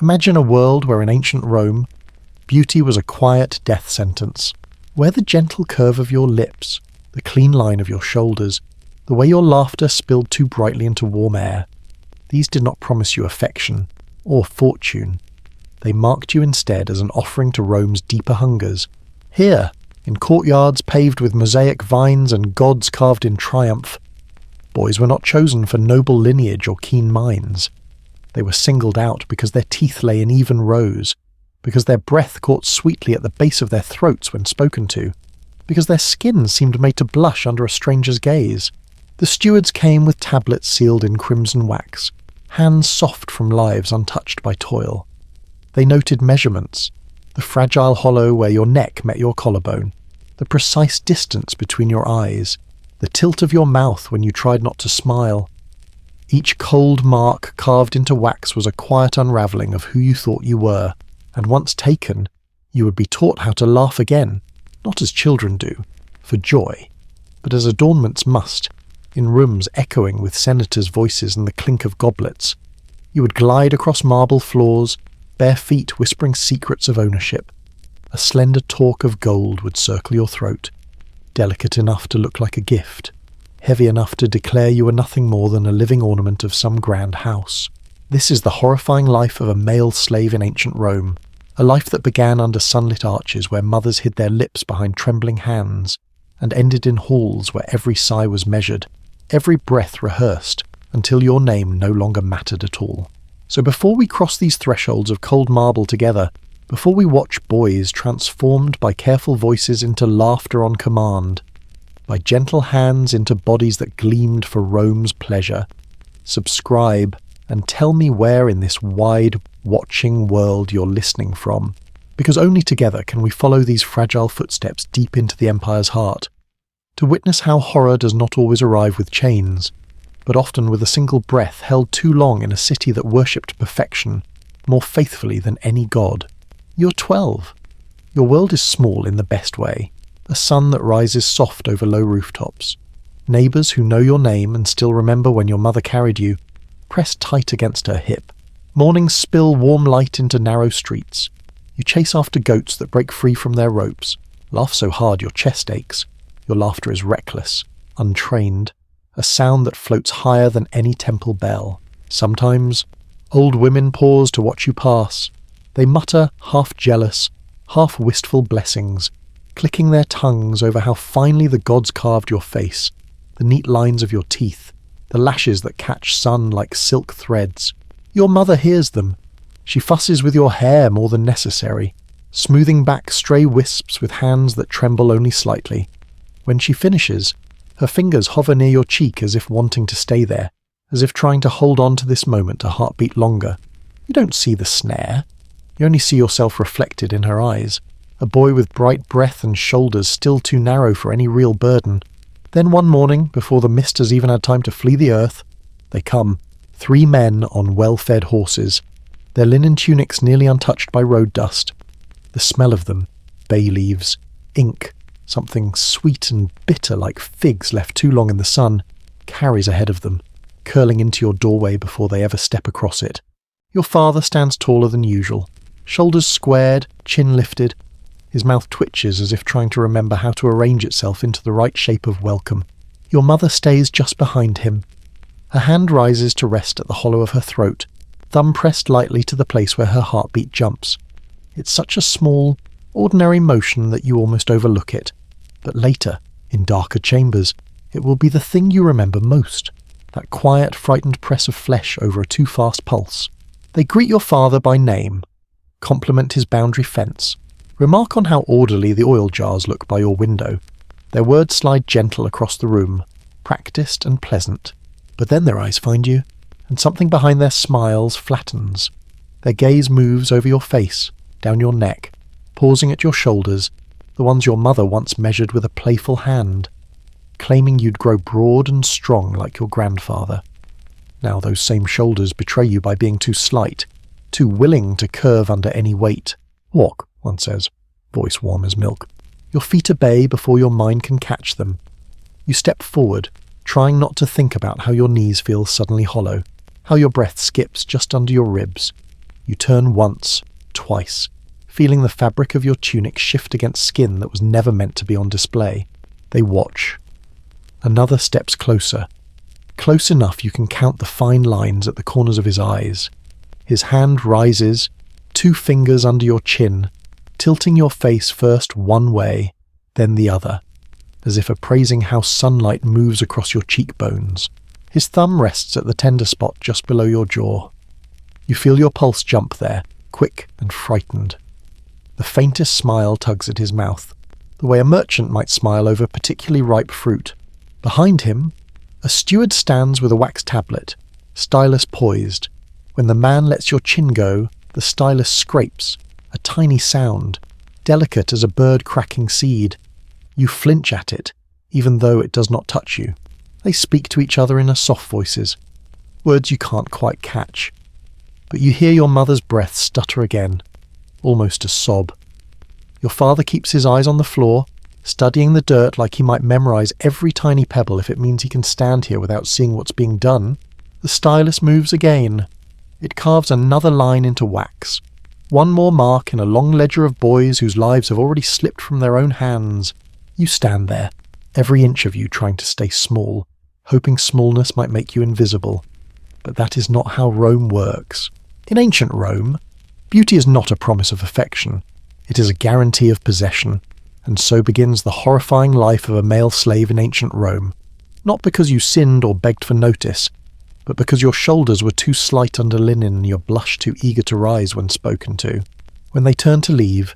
Imagine a world where in ancient Rome, beauty was a quiet death sentence, where the gentle curve of your lips, the clean line of your shoulders, the way your laughter spilled too brightly into warm air, these did not promise you affection or fortune. They marked you instead as an offering to Rome's deeper hungers. Here, in courtyards paved with mosaic vines and gods carved in triumph, boys were not chosen for noble lineage or keen minds. They were singled out because their teeth lay in even rows, because their breath caught sweetly at the base of their throats when spoken to, because their skin seemed made to blush under a stranger's gaze. The stewards came with tablets sealed in crimson wax, hands soft from lives untouched by toil. They noted measurements, the fragile hollow where your neck met your collarbone, the precise distance between your eyes, the tilt of your mouth when you tried not to smile. Each cold mark carved into wax was a quiet unravelling of who you thought you were, and once taken, you would be taught how to laugh again, not as children do, for joy, but as adornments must, in rooms echoing with senators' voices and the clink of goblets. You would glide across marble floors, bare feet whispering secrets of ownership. A slender talk of gold would circle your throat, delicate enough to look like a gift, heavy enough to declare you were nothing more than a living ornament of some grand house. This is the horrifying life of a male slave in ancient Rome, a life that began under sunlit arches where mothers hid their lips behind trembling hands, and ended in halls where every sigh was measured, every breath rehearsed, until your name no longer mattered at all. So before we cross these thresholds of cold marble together, before we watch boys transformed by careful voices into laughter on command, by gentle hands into bodies that gleamed for Rome's pleasure, subscribe and tell me where in this wide, watching world you're listening from, because only together can we follow these fragile footsteps deep into the Empire's heart, to witness how horror does not always arrive with chains, but often with a single breath held too long in a city that worshipped perfection more faithfully than any god. You're 12. Your world is small in the best way, a sun that rises soft over low rooftops. Neighbours who know your name and still remember when your mother carried you, press tight against her hip. Mornings spill warm light into narrow streets. You chase after goats that break free from their ropes, laugh so hard your chest aches. Your laughter is reckless, untrained, a sound that floats higher than any temple bell. Sometimes, old women pause to watch you pass. They mutter half jealous, half wistful blessings, clicking their tongues over how finely the gods carved your face, the neat lines of your teeth, the lashes that catch sun like silk threads. Your mother hears them. She fusses with your hair more than necessary, smoothing back stray wisps with hands that tremble only slightly. When she finishes, her fingers hover near your cheek as if wanting to stay there, as if trying to hold on to this moment a heartbeat longer. You don't see the snare. You only see yourself reflected in her eyes, a boy with bright breath and shoulders still too narrow for any real burden. Then one morning, before the mist has even had time to flee the earth, they come, 3 men on well-fed horses, their linen tunics nearly untouched by road dust. The smell of them, bay leaves, ink, something sweet and bitter like figs left too long in the sun, carries ahead of them, curling into your doorway before they ever step across it. Your father stands taller than usual, shoulders squared, chin lifted. His mouth twitches as if trying to remember how to arrange itself into the right shape of welcome. Your mother stays just behind him. Her hand rises to rest at the hollow of her throat, thumb pressed lightly to the place where her heartbeat jumps. It's such a small, ordinary motion that you almost overlook it. But later, in darker chambers, it will be the thing you remember most, that quiet, frightened press of flesh over a too fast pulse. They greet your father by name, compliment his boundary fence, remark on how orderly the oil jars look by your window. Their words slide gentle across the room, practiced and pleasant. But then their eyes find you, and something behind their smiles flattens. Their gaze moves over your face, down your neck, pausing at your shoulders, the ones your mother once measured with a playful hand, claiming you'd grow broad and strong like your grandfather. Now those same shoulders betray you by being too slight, too willing to curve under any weight. Walk, one says, voice warm as milk. Your feet obey before your mind can catch them. You step forward, trying not to think about how your knees feel suddenly hollow, how your breath skips just under your ribs. You turn once, twice, feeling the fabric of your tunic shift against skin that was never meant to be on display. They watch. Another steps closer. Close enough you can count the fine lines at the corners of his eyes. His hand rises, 2 fingers under your chin, tilting your face first one way, then the other, as if appraising how sunlight moves across your cheekbones. His thumb rests at the tender spot just below your jaw. You feel your pulse jump there, quick and frightened. The faintest smile tugs at his mouth, the way a merchant might smile over particularly ripe fruit. Behind him, a steward stands with a wax tablet, stylus poised. When the man lets your chin go, the stylus scrapes, a tiny sound, delicate as a bird cracking seed. You flinch at it, even though it does not touch you. They speak to each other in soft voices, words you can't quite catch. But you hear your mother's breath stutter again, almost a sob. Your father keeps his eyes on the floor, studying the dirt like he might memorize every tiny pebble if it means he can stand here without seeing what's being done. The stylus moves again. It carves another line into wax. One more mark in a long ledger of boys whose lives have already slipped from their own hands. You stand there, every inch of you trying to stay small, hoping smallness might make you invisible. But that is not how Rome works. In ancient Rome, beauty is not a promise of affection. It is a guarantee of possession, and so begins the horrifying life of a male slave in ancient Rome. Not because you sinned or begged for notice, but because your shoulders were too slight under linen and your blush too eager to rise when spoken to. When they turn to leave,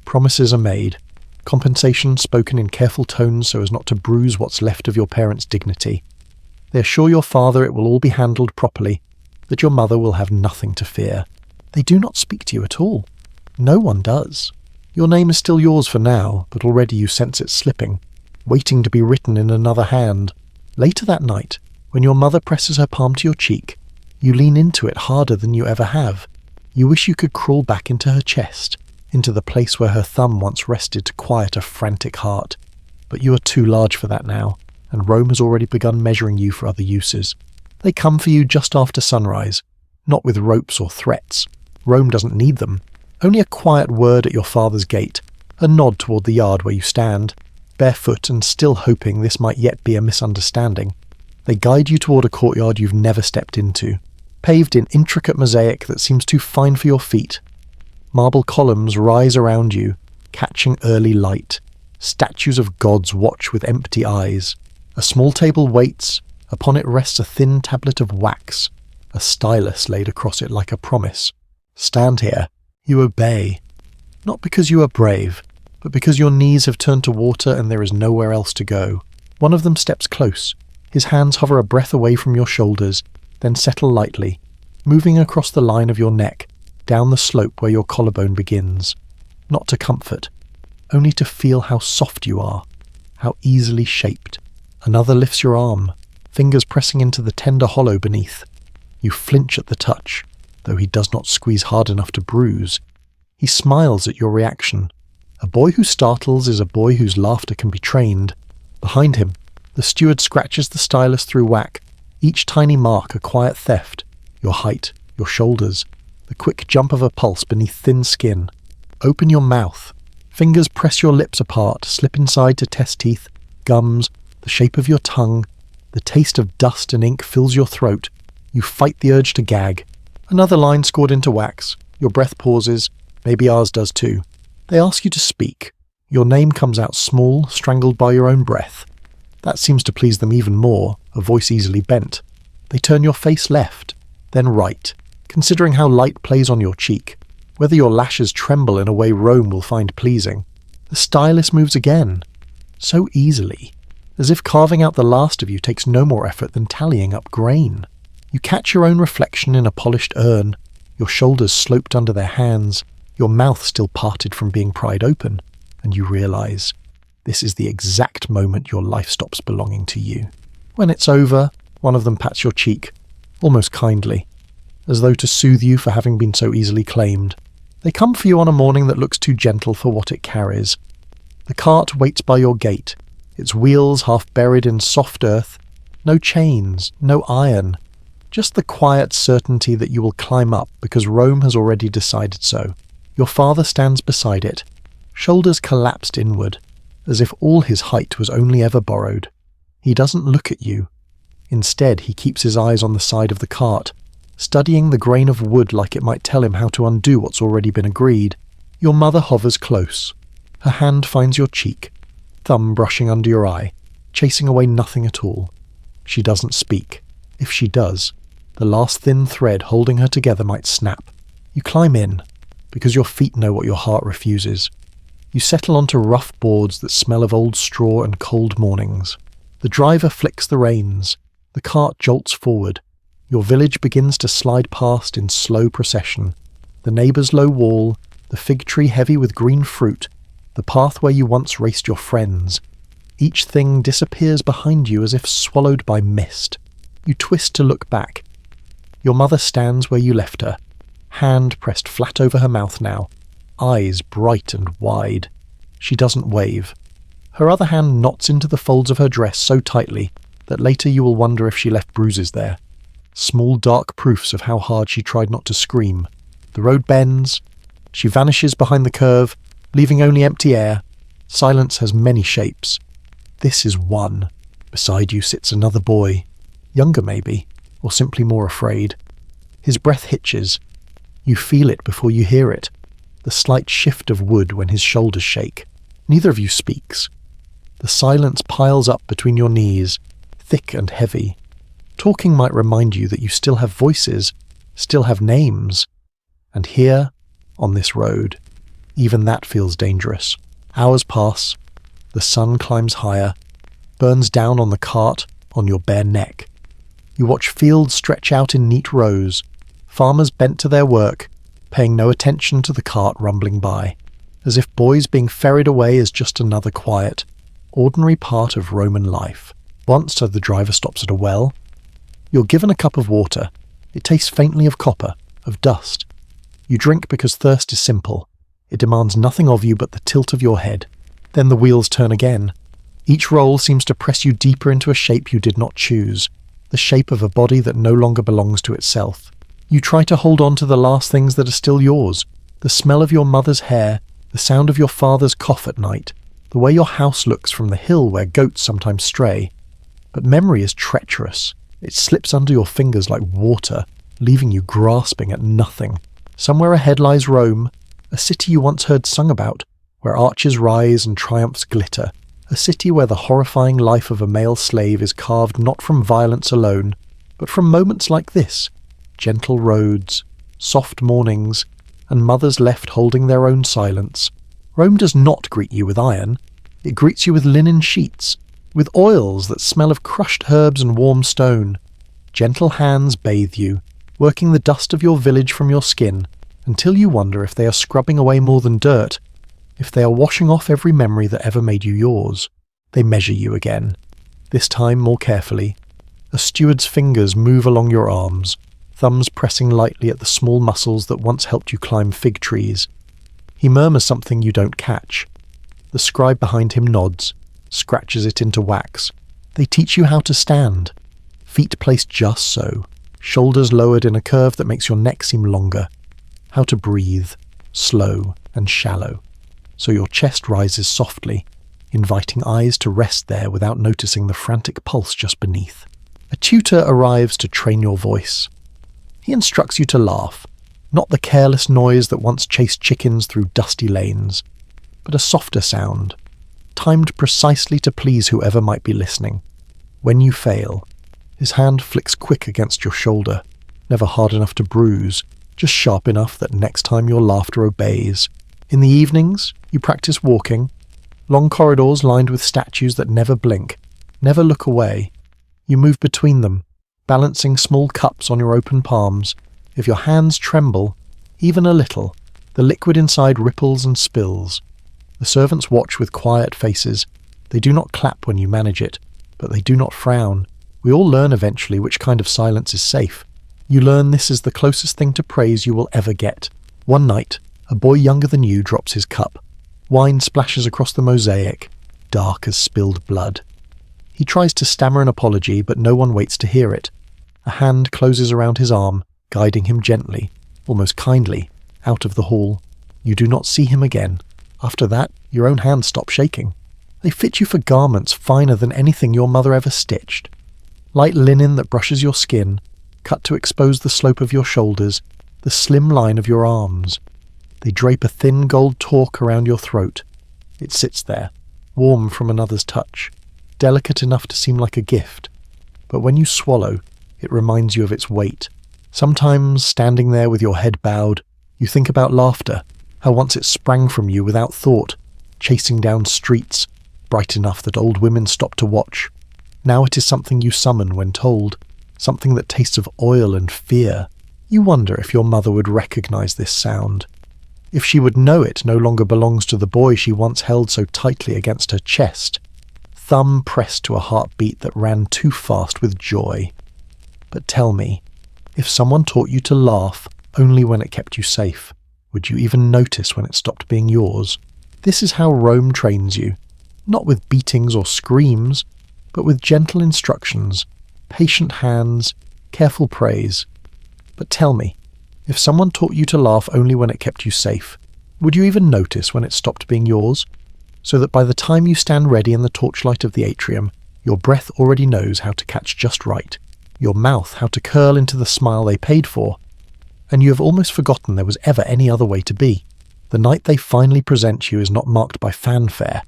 promises are made, compensation spoken in careful tones so as not to bruise what's left of your parents' dignity. They assure your father it will all be handled properly, that your mother will have nothing to fear. They do not speak to you at all. No one does. Your name is still yours for now, but already you sense it slipping, waiting to be written in another hand. Later that night, when your mother presses her palm to your cheek, you lean into it harder than you ever have. You wish you could crawl back into her chest, into the place where her thumb once rested to quiet a frantic heart. But you are too large for that now, and Rome has already begun measuring you for other uses. They come for you just after sunrise, not with ropes or threats. Rome doesn't need them. Only a quiet word at your father's gate, a nod toward the yard where you stand, barefoot and still hoping this might yet be a misunderstanding. They guide you toward a courtyard you've never stepped into, paved in intricate mosaic that seems too fine for your feet. Marble columns rise around you, catching early light. Statues of gods watch with empty eyes. A small table waits. Upon it rests a thin tablet of wax, a stylus laid across it like a promise. Stand here. You obey. Not because you are brave, but because your knees have turned to water and there is nowhere else to go. One of them steps close. His hands hover a breath away from your shoulders, then settle lightly, moving across the line of your neck, down the slope where your collarbone begins. Not to comfort, only to feel how soft you are, how easily shaped. Another lifts your arm, fingers pressing into the tender hollow beneath. You flinch at the touch, though he does not squeeze hard enough to bruise. He smiles at your reaction. A boy who startles is a boy whose laughter can be trained. Behind him, the steward scratches the stylus through wax, each tiny mark a quiet theft. Your height, your shoulders, the quick jump of a pulse beneath thin skin. Open your mouth. Fingers press your lips apart, slip inside to test teeth, gums, the shape of your tongue. The taste of dust and ink fills your throat. You fight the urge to gag. Another line scored into wax. Your breath pauses. Maybe ours does too. They ask you to speak. Your name comes out small, strangled by your own breath. That seems to please them even more, a voice easily bent. They turn your face left, then right, considering how light plays on your cheek, whether your lashes tremble in a way Rome will find pleasing. The stylus moves again, so easily, as if carving out the last of you takes no more effort than tallying up grain. You catch your own reflection in a polished urn, your shoulders sloped under their hands, your mouth still parted from being pried open, and you realize this is the exact moment your life stops belonging to you. When it's over, one of them pats your cheek, almost kindly, as though to soothe you for having been so easily claimed. They come for you on a morning that looks too gentle for what it carries. The cart waits by your gate, its wheels half buried in soft earth, no chains, no iron, Just the quiet certainty that you will climb up because Rome has already decided so. Your father stands beside it, shoulders collapsed inward, as if all his height was only ever borrowed. He doesn't look at you. Instead, he keeps his eyes on the side of the cart, studying the grain of wood like it might tell him how to undo what's already been agreed. Your mother hovers close. Her hand finds your cheek, thumb brushing under your eye, chasing away nothing at all. She doesn't speak. If she does, the last thin thread holding her together might snap. You climb in, because your feet know what your heart refuses. You settle onto rough boards that smell of old straw and cold mornings. The driver flicks the reins. The cart jolts forward. Your village begins to slide past in slow procession. The neighbour's low wall, the fig tree heavy with green fruit, the path where you once raced your friends. Each thing disappears behind you as if swallowed by mist. You twist to look back. Your mother stands where you left her, hand pressed flat over her mouth now, eyes bright and wide. She doesn't wave. Her other hand knots into the folds of her dress so tightly that later you will wonder if she left bruises there. Small dark proofs of how hard she tried not to scream. The road bends. She vanishes behind the curve, leaving only empty air. Silence has many shapes. This is one. Beside you sits another boy. Younger maybe, or simply more afraid. His breath hitches. You feel it before you hear it. The slight shift of wood when his shoulders shake. Neither of you speaks. The silence piles up between your knees, thick and heavy. Talking might remind you that you still have voices, still have names. And here, on this road, even that feels dangerous. Hours pass. The sun climbs higher, burns down on the cart, on your bare neck. You watch fields stretch out in neat rows, farmers bent to their work, paying no attention to the cart rumbling by, as if boys being ferried away is just another quiet, ordinary part of Roman life. Once the driver stops at a well. You're given a cup of water. It tastes faintly of copper, of dust. You drink because thirst is simple. It demands nothing of you but the tilt of your head. Then the wheels turn again. Each roll seems to press you deeper into a shape you did not choose, the shape of a body that no longer belongs to itself. You try to hold on to the last things that are still yours, the smell of your mother's hair, the sound of your father's cough at night, the way your house looks from the hill where goats sometimes stray. But memory is treacherous. It slips under your fingers like water, leaving you grasping at nothing. Somewhere ahead lies Rome, a city you once heard sung about, where arches rise and triumphs glitter, a city where the horrifying life of a male slave is carved not from violence alone, but from moments like this: gentle roads, soft mornings, and mothers left holding their own silence. Rome does not greet you with iron. It greets you with linen sheets, with oils that smell of crushed herbs and warm stone. Gentle hands bathe you, working the dust of your village from your skin, until you wonder if they are scrubbing away more than dirt, if they are washing off every memory that ever made you yours. They measure you again, this time more carefully. A steward's fingers move along your arms, thumbs pressing lightly at the small muscles that once helped you climb fig trees. He murmurs something you don't catch. The scribe behind him nods, scratches it into wax. They teach you how to stand, feet placed just so, shoulders lowered in a curve that makes your neck seem longer. How to breathe, slow and shallow, so your chest rises softly, inviting eyes to rest there without noticing the frantic pulse just beneath. A tutor arrives to train your voice. He instructs you to laugh, not the careless noise that once chased chickens through dusty lanes, but a softer sound, timed precisely to please whoever might be listening. When you fail, his hand flicks quick against your shoulder, never hard enough to bruise, just sharp enough that next time your laughter obeys. In the evenings, you practice walking, long corridors lined with statues that never blink, never look away. You move between them, balancing small cups on your open palms. If your hands tremble, even a little, the liquid inside ripples and spills. The servants watch with quiet faces. They do not clap when you manage it, but they do not frown. We all learn eventually which kind of silence is safe. You learn this is the closest thing to praise you will ever get. One night, a boy younger than you drops his cup. Wine splashes across the mosaic, dark as spilled blood. He tries to stammer an apology, but no one waits to hear it. A hand closes around his arm, guiding him gently, almost kindly, out of the hall. You do not see him again. After that, your own hands stop shaking. They fit you for garments finer than anything your mother ever stitched. Light linen that brushes your skin, cut to expose the slope of your shoulders, the slim line of your arms. They drape a thin gold torque around your throat. It sits there, warm from another's touch, delicate enough to seem like a gift. But when you swallow, it reminds you of its weight. Sometimes, standing there with your head bowed, you think about laughter, how once it sprang from you without thought, chasing down streets, bright enough that old women stopped to watch. Now it is something you summon when told, something that tastes of oil and fear. You wonder if your mother would recognize this sound, if she would know it no longer belongs to the boy she once held so tightly against her chest, thumb pressed to a heartbeat that ran too fast with joy. But tell me, if someone taught you to laugh only when it kept you safe, would you even notice when it stopped being yours? This is how Rome trains you, not with beatings or screams, but with gentle instructions, patient hands, careful praise. But tell me, if someone taught you to laugh only when it kept you safe, would you even notice when it stopped being yours? So that by the time you stand ready in the torchlight of the atrium, your breath already knows how to catch just right, your mouth how to curl into the smile they paid for, and you have almost forgotten there was ever any other way to be. The night they finally present you is not marked by fanfare.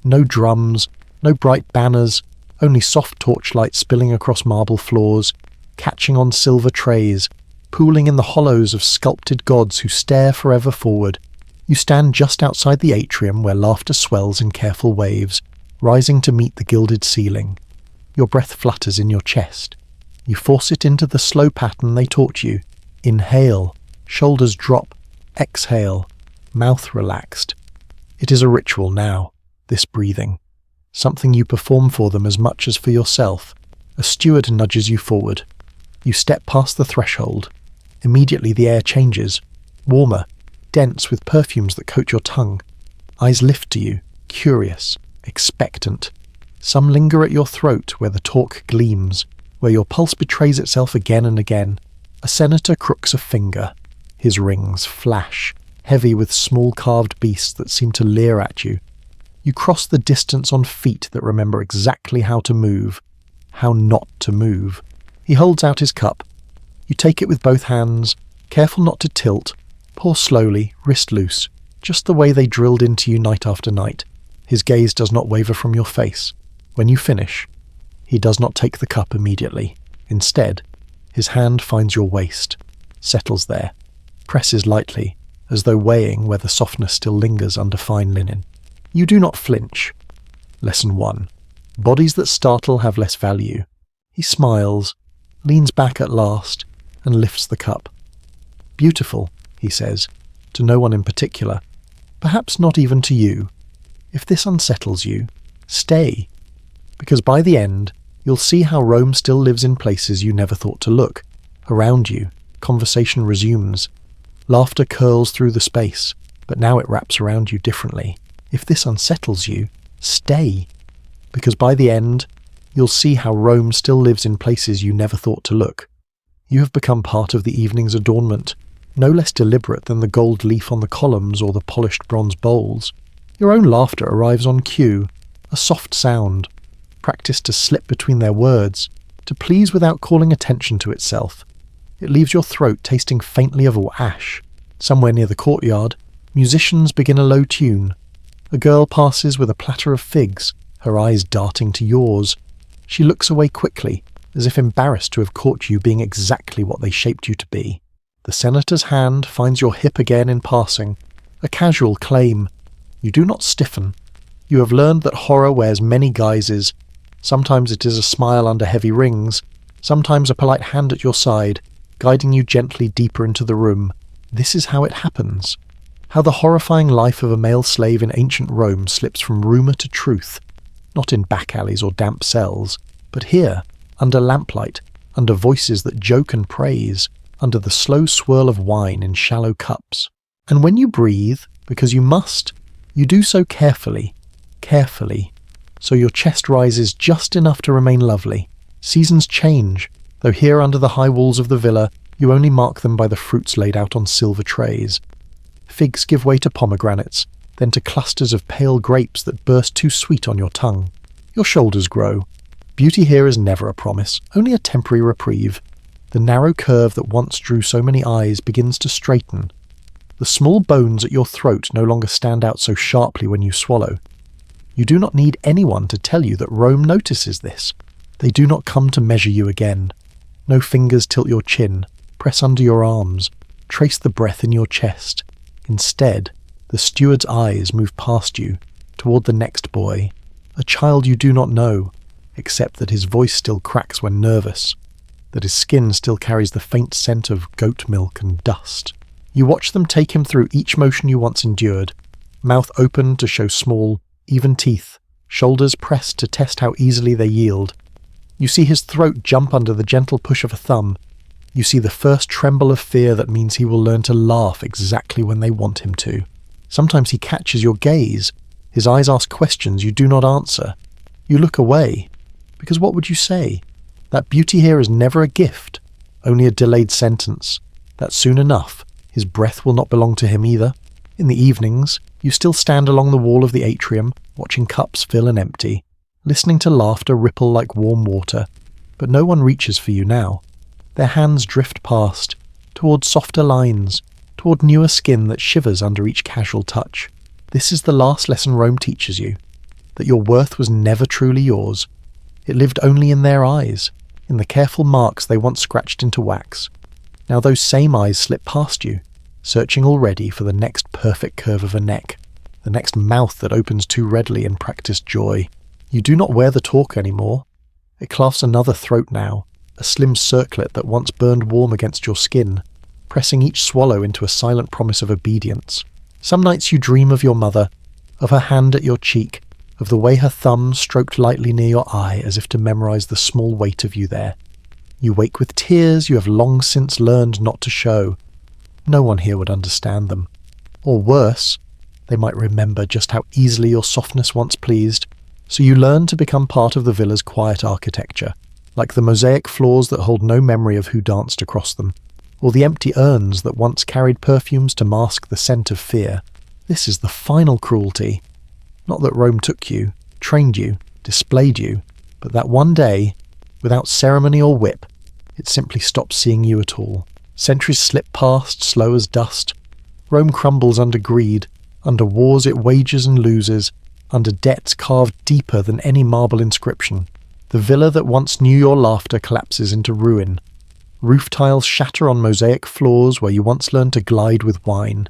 No drums, no bright banners, only soft torchlight spilling across marble floors, catching on silver trays, pooling in the hollows of sculpted gods who stare forever forward. You stand just outside the atrium where laughter swells in careful waves, rising to meet the gilded ceiling. Your breath flutters in your chest. You force it into the slow pattern they taught you. Inhale, shoulders drop, exhale, mouth relaxed. It is a ritual now, this breathing. Something you perform for them as much as for yourself. A steward nudges you forward. You step past the threshold. Immediately the air changes, warmer, dense with perfumes that coat your tongue. Eyes lift to you, curious, expectant. Some linger at your throat where the torque gleams, where your pulse betrays itself again and again. A senator crooks a finger. His rings flash, heavy with small carved beasts that seem to leer at you. You cross the distance on feet that remember exactly how to move, how not to move. He holds out his cup. You take it with both hands, careful not to tilt, pour slowly, wrist loose, just the way they drilled into you night after night. His gaze does not waver from your face. When you finish, he does not take the cup immediately. Instead, his hand finds your waist, settles there, presses lightly, as though weighing where the softness still lingers under fine linen. You do not flinch. Lesson 1. Bodies that startle have less value. He smiles, leans back at last, and lifts the cup. Beautiful, he says, to no one in particular, perhaps not even to you. If this unsettles you, stay, because by the end, you'll see how Rome still lives in places you never thought to look. Around you, conversation resumes. Laughter curls through the space, but now it wraps around you differently. If this unsettles you, stay, because by the end, you'll see how Rome still lives in places you never thought to look. You have become part of the evening's adornment, no less deliberate than the gold leaf on the columns or the polished bronze bowls. Your own laughter arrives on cue, a soft sound, practiced to slip between their words, to please without calling attention to itself. It leaves your throat tasting faintly of ash. Somewhere near the courtyard, musicians begin a low tune. A girl passes with a platter of figs, her eyes darting to yours. She looks away quickly, as if embarrassed to have caught you being exactly what they shaped you to be. The senator's hand finds your hip again in passing, a casual claim. You do not stiffen. You have learned that horror wears many guises. Sometimes it is a smile under heavy rings, sometimes a polite hand at your side, guiding you gently deeper into the room. This is how it happens. How the horrifying life of a male slave in ancient Rome slips from rumour to truth, not in back alleys or damp cells, but here, under lamplight, under voices that joke and praise, under the slow swirl of wine in shallow cups. And when you breathe, because you must, you do so carefully, so your chest rises just enough to remain lovely. Seasons change, though here under the high walls of the villa you only mark them by the fruits laid out on silver trays. Figs give way to pomegranates, then to clusters of pale grapes that burst too sweet on your tongue. Your shoulders grow. Beauty here is never a promise, only a temporary reprieve. The narrow curve that once drew so many eyes begins to straighten. The small bones at your throat no longer stand out so sharply when you swallow. You do not need anyone to tell you that Rome notices this. They do not come to measure you again. No fingers tilt your chin, press under your arms, trace the breath in your chest. Instead, the steward's eyes move past you, toward the next boy, a child you do not know, except that his voice still cracks when nervous, that his skin still carries the faint scent of goat milk and dust. You watch them take him through each motion you once endured, mouth open to show small, even teeth, shoulders pressed to test how easily they yield. You see his throat jump under the gentle push of a thumb. You see the first tremble of fear that means he will learn to laugh exactly when they want him to. Sometimes he catches your gaze. His eyes ask questions you do not answer. You look away, because what would you say? That beauty here is never a gift, only a delayed sentence, that soon enough his breath will not belong to him either. In the evenings, you still stand along the wall of the atrium, watching cups fill and empty, listening to laughter ripple like warm water, but no one reaches for you now. Their hands drift past, toward softer lines, toward newer skin that shivers under each casual touch. This is the last lesson Rome teaches you, that your worth was never truly yours. It lived only in their eyes, in the careful marks they once scratched into wax. Now those same eyes slip past you, searching already for the next perfect curve of a neck, the next mouth that opens too readily in practiced joy. You do not wear the talk anymore. It clasps another throat now, a slim circlet that once burned warm against your skin, pressing each swallow into a silent promise of obedience. Some nights you dream of your mother, of her hand at your cheek, of the way her thumb stroked lightly near your eye as if to memorize the small weight of you there. You wake with tears you have long since learned not to show. No one here would understand them. Or worse, they might remember just how easily your softness once pleased, so you learn to become part of the villa's quiet architecture, like the mosaic floors that hold no memory of who danced across them, or the empty urns that once carried perfumes to mask the scent of fear. This is the final cruelty. Not that Rome took you, trained you, displayed you, but that one day, without ceremony or whip, it simply stops seeing you at all. Centuries slip past, slow as dust. Rome crumbles under greed, under wars it wages and loses, under debts carved deeper than any marble inscription. The villa that once knew your laughter collapses into ruin. Roof tiles shatter on mosaic floors where you once learned to glide with wine.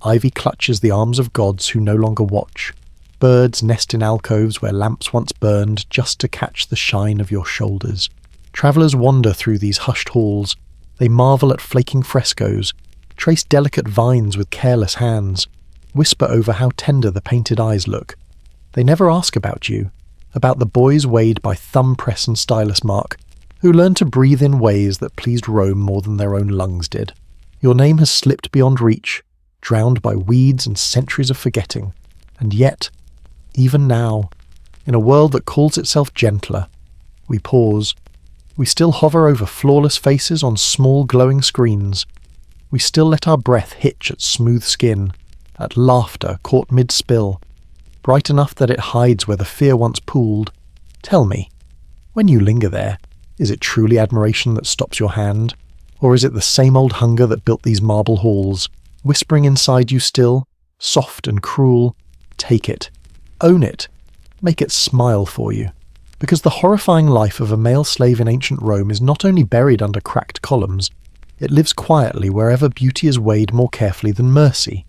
Ivy clutches the arms of gods who no longer watch. Birds nest in alcoves where lamps once burned just to catch the shine of your shoulders. Travellers wander through these hushed halls. They marvel at flaking frescoes, trace delicate vines with careless hands, whisper over how tender the painted eyes look. They never ask about you, about the boys weighed by thumb press and stylus mark, who learned to breathe in ways that pleased Rome more than their own lungs did. Your name has slipped beyond reach, drowned by weeds and centuries of forgetting. And yet, even now, in a world that calls itself gentler, we pause. We still hover over flawless faces on small glowing screens. We still let our breath hitch at smooth skin, at laughter caught mid-spill, bright enough that it hides where the fear once pooled. Tell me, when you linger there, is it truly admiration that stops your hand? Or is it the same old hunger that built these marble halls, whispering inside you still, soft and cruel? Take it. Own it. Make it smile for you. Because the horrifying life of a male slave in ancient Rome is not only buried under cracked columns, it lives quietly wherever beauty is weighed more carefully than mercy,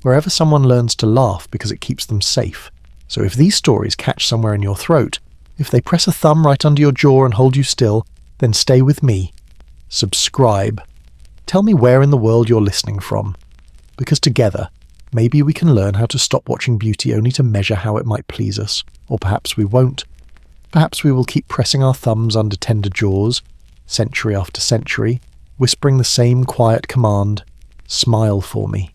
wherever someone learns to laugh because it keeps them safe. So if these stories catch somewhere in your throat, if they press a thumb right under your jaw and hold you still, then stay with me. Subscribe. Tell me where in the world you're listening from. Because together, maybe we can learn how to stop watching beauty only to measure how it might please us. Or perhaps we won't. Perhaps we will keep pressing our thumbs under tender jaws, century after century, whispering the same quiet command, smile for me.